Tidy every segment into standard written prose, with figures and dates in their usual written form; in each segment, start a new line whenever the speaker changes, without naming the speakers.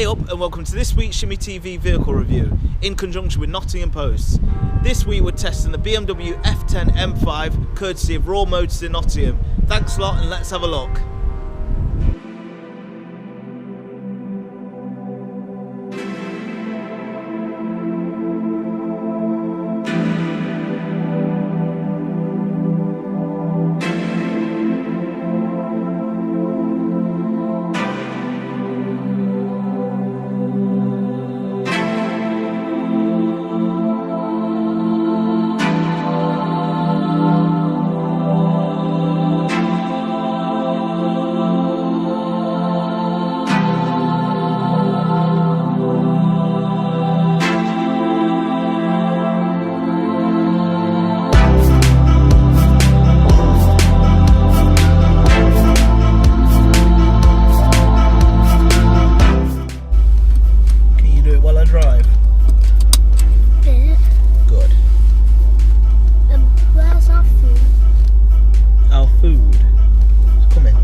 Ayup and welcome to this week's Shimmy Tv vehicle review in conjunction with Nottingham Post. This week we're testing the BMW F10 M5 courtesy of Raw Motors in Nottingham. Thanks a lot and let's have a look. Drive.
Bit.
Good.
Where's our food?
Our food. It's coming.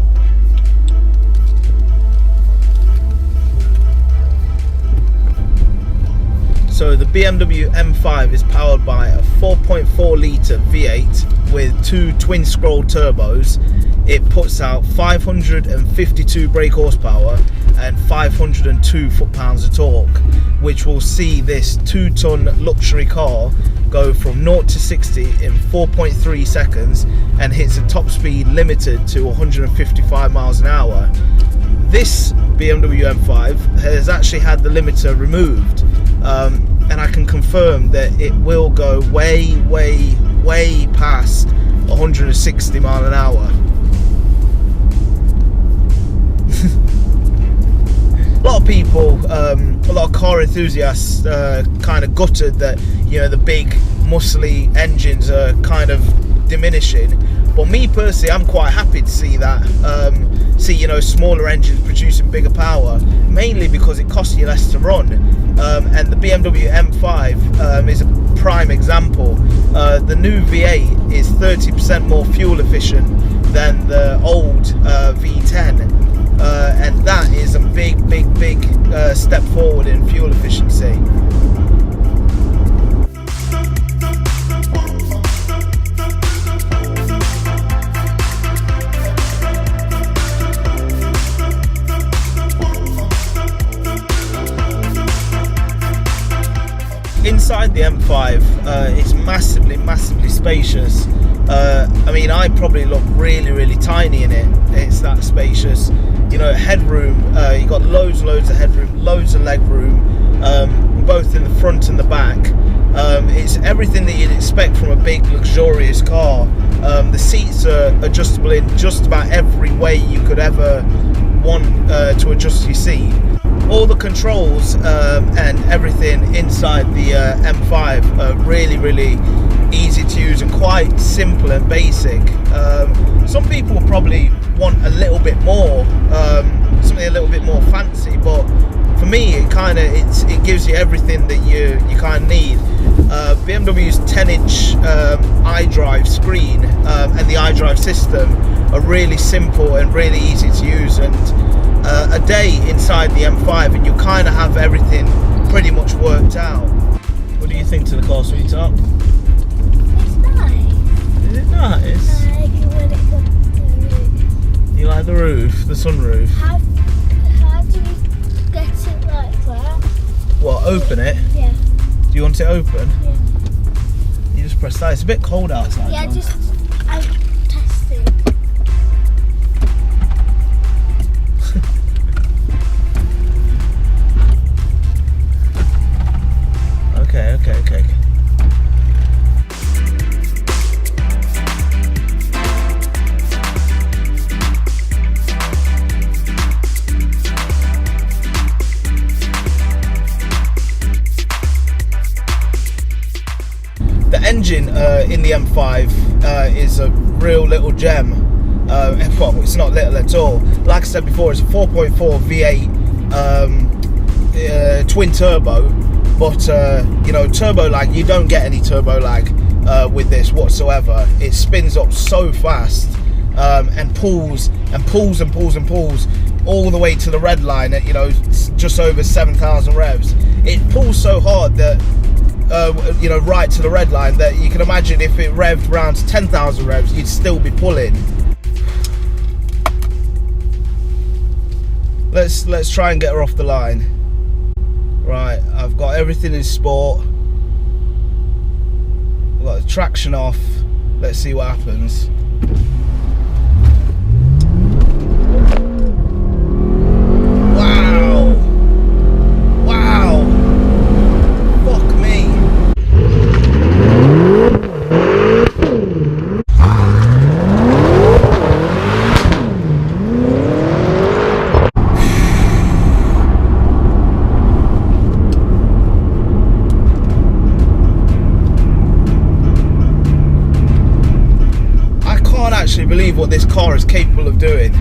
So the BMW M5 is powered by a 4.4 litre V8 with two twin scroll turbos. It puts out 552 brake horsepower and 502 foot-pounds of torque, which will see this 2-ton luxury car go from 0 to 60 in 4.3 seconds and hits a top speed limited to 155 miles an hour. This BMW M5 has actually had the limiter removed, and I can confirm that it will go way past 160 mile an hour. A lot of people, a lot of car enthusiasts kind of gutted that, you know, the big muscly engines are kind of diminishing, but me personally, I'm quite happy to see that, you know, smaller engines producing bigger power, mainly because it costs you less to run, and the BMW M5 is a prime example. The new V8 is 30% more fuel efficient than the old V10. And that is a big step forward in fuel efficiency. Inside the M5, it's massively spacious. I mean, I probably look really tiny in it. It's that spacious. You know, headroom, you got loads of headroom, loads of leg room, both in the front and the back. It's everything that you'd expect from a big luxurious car. The seats are adjustable in just about every way you could ever want to adjust your seat. All the controls and everything inside the M5 are really easy to use and quite simple and basic. Some people will probably want a little bit more, something a little bit more fancy, but for me it gives you everything that you kind of need. BMW's 10-inch iDrive screen and the iDrive system are really simple and really easy to use, and a day inside the M5 and you kind of have everything pretty much worked out. What do you think to the car, sweetheart?
It's nice.
Is it nice?
When it got the roof.
You like the roof, the sunroof?
How do we get it like that?
What, open it?
Yeah.
Do you want it open?
Yeah.
You just press that. It's a bit cold outside.
Yeah,
though.
I'm testing.
Okay. The engine in the M5 is a real little gem. Well, it's not little at all. Like I said before, it's a 4.4 V8 twin turbo, but you know, turbo lag, you don't get any turbo lag with this whatsoever. It spins up so fast and pulls all the way to the red line at, you know, just over 7,000 revs. It pulls so hard that, you know, right to the red line, that you can imagine if it revved around to 10,000 revs, you'd still be pulling. Let's try and get her off the line. Right, I've got everything in sport. I've got the traction off. Let's see what happens. Wow! Wow! Fuck me! Believe what this car is capable of doing.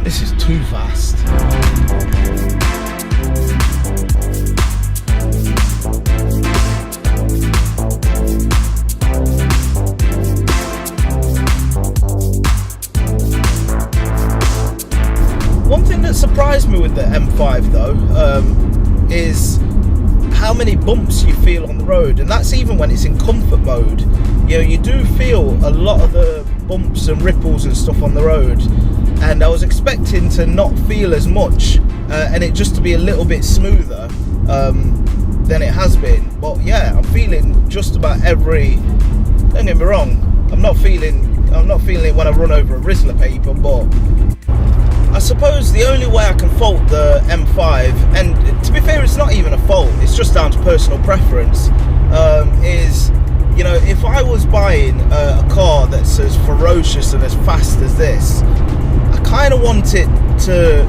This is too fast. One thing that surprised me with the M5 though, is how many bumps you feel on the road, and that's even when it's in comfort mode. You know, you do feel a lot of the bumps and ripples and stuff on the road, and I was expecting to not feel as much, and it just to be a little bit smoother than it has been. But yeah, I'm feeling just about every. Don't get me wrong, I'm not feeling it when I run over a Rizzler paper, but I suppose the only way I can fault the M5, and to be fair, it's not even a fault, it's just down to personal preference, is, you know, if I was buying a car that's as ferocious and as fast as this, I kind of want it to,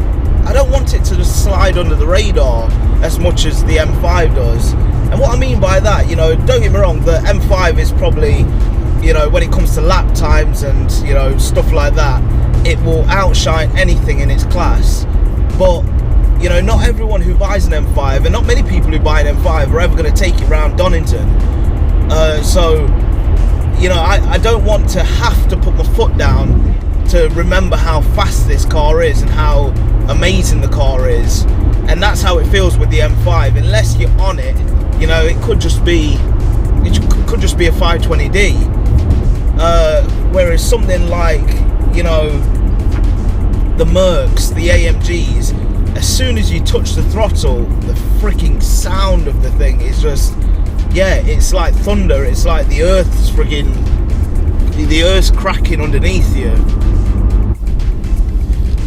I don't want it to just slide under the radar as much as the M5 does. And what I mean by that, you know, don't get me wrong, the M5 is probably, you know, when it comes to lap times and, you know, stuff like that, it will outshine anything in its class. But, you know, not everyone who buys an M5, and not many people who buy an M5 are ever going to take it round Donington. So, you know, I don't want to have to put my foot down to remember how fast this car is and how amazing the car is. And that's how it feels with the M5. Unless you're on it, you know, it could just be a 520D. Whereas something like, you know, the Mercs, the AMGs, as soon as you touch the throttle, the freaking sound of the thing is just, yeah, it's like thunder. It's like the earth's cracking underneath you.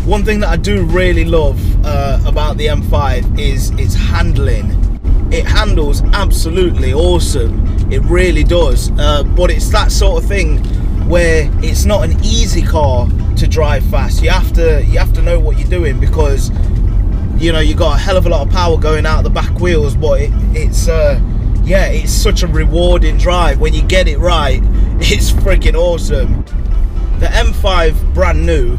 One thing that I do really love about the M5 is its handling. It handles absolutely awesome. It really does. But it's that sort of thing where it's not an easy car to drive fast. You have to know what you're doing, because, you know, you got a hell of a lot of power going out the back wheels, but it's such a rewarding drive. When you get it right, it's freaking awesome. The M5 brand new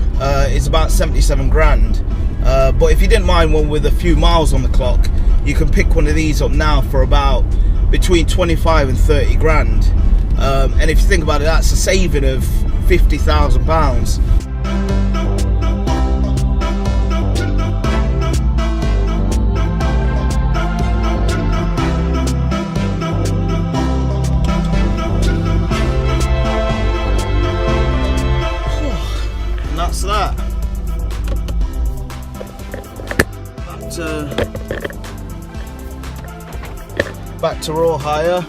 is about 77 grand, but if you didn't mind one with a few miles on the clock, you can pick one of these up now for about between 25 and 30 grand. And if you think about it, that's a saving of £50,000. And that's that. Back to raw hire.